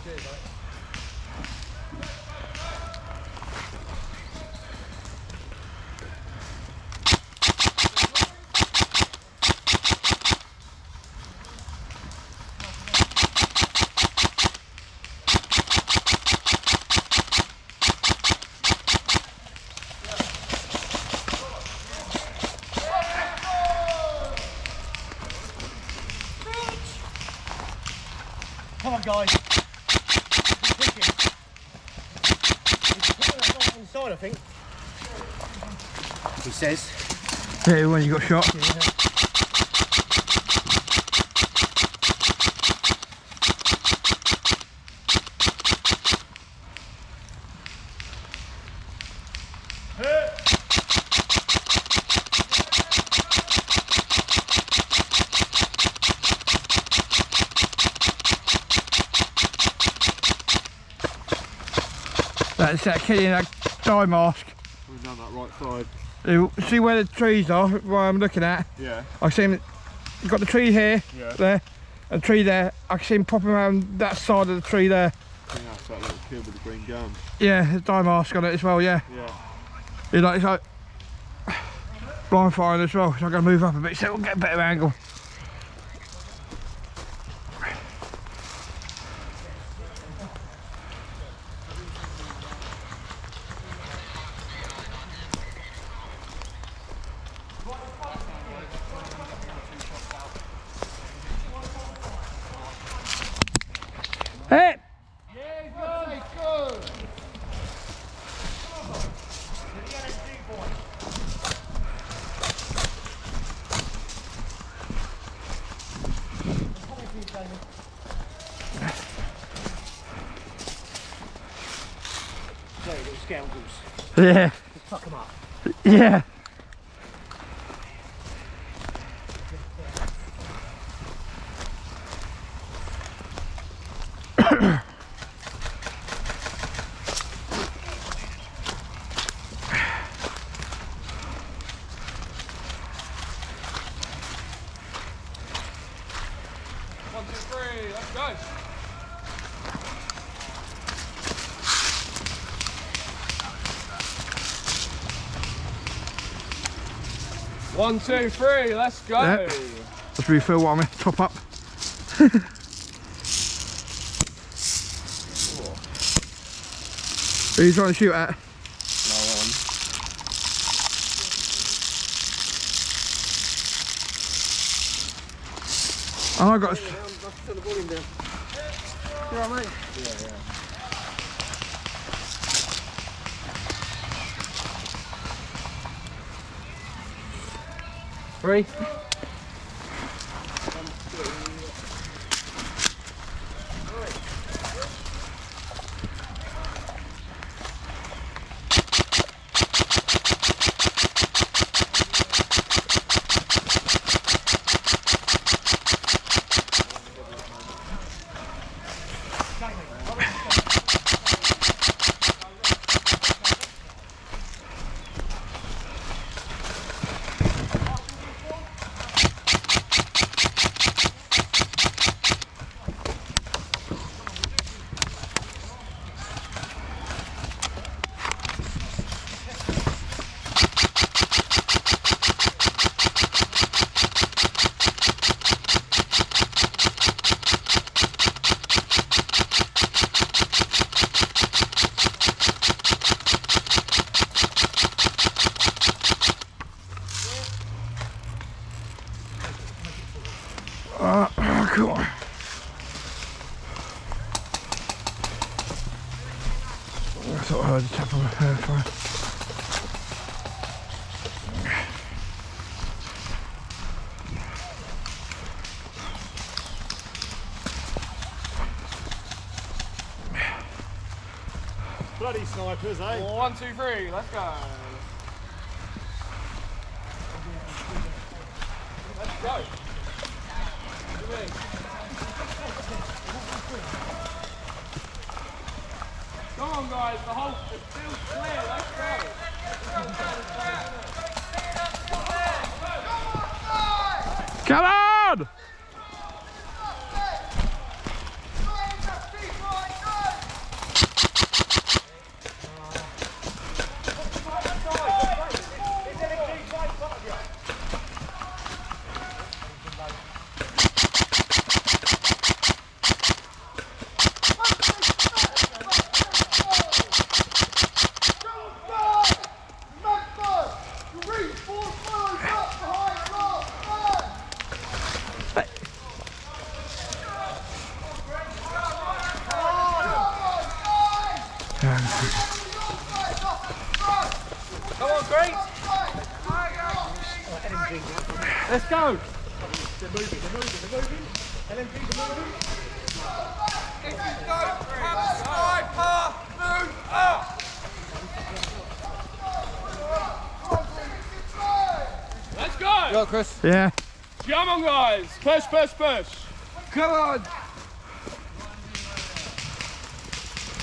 Cheers, mate. Come on, guys. Inside, I think. He says. Yeah, when you got shot. Yeah. That's that kid in that dye mask. We've done that right side. See where the trees are, where I'm looking at? Yeah. I see him, you've got the tree here, Yeah. there, and tree there. I can see him popping around that side of the tree there. I think that's that little kid with the green gun. Yeah, the dye mask on it as well, yeah. Yeah. It's like blind firing as well, so I'm going to move up a bit so we'll get a better angle. Hey! Yeah, good. Sorry, little scoundrels. Yeah. Just fuck them up. Yeah. One, two, three, let's go. One, two, three, let's go. Yep. Let's refill what I'm in, top up. Who are you trying to shoot at? Oh, I got. Turn the volume down. You alright, mate? Yeah. Three. Cool. I thought I heard the tap of a hair fire. Bloody snipers, eh? One, two, three, let's go. Let's go. Come on, guys, the whole is still clear. Let's go. Come on! Come on, Greg. Let's go. They're moving. LMGs are moving. If you don't have a sniper, move up. Let's go. Go, Chris. Yeah. Come on, guys. Push. Come on.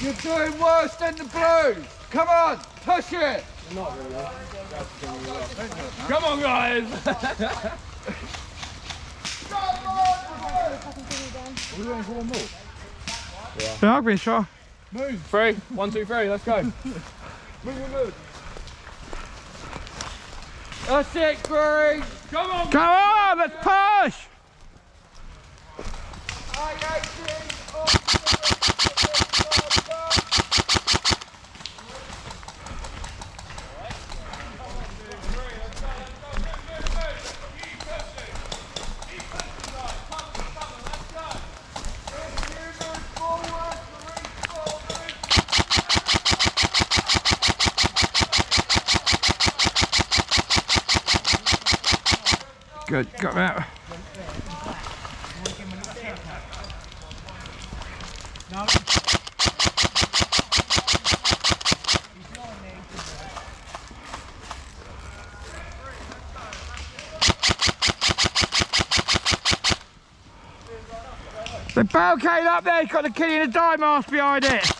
You're doing worse than the Blues. Come on, push it. Come on, guys. Yeah, I'll be sure. Move. 3, 1, 2, 3. Let's go. Move. That's it, Greg. Come on. Come on, let's push! Good, got him out. The barricade up there, it's got the kid in a dye mask behind it.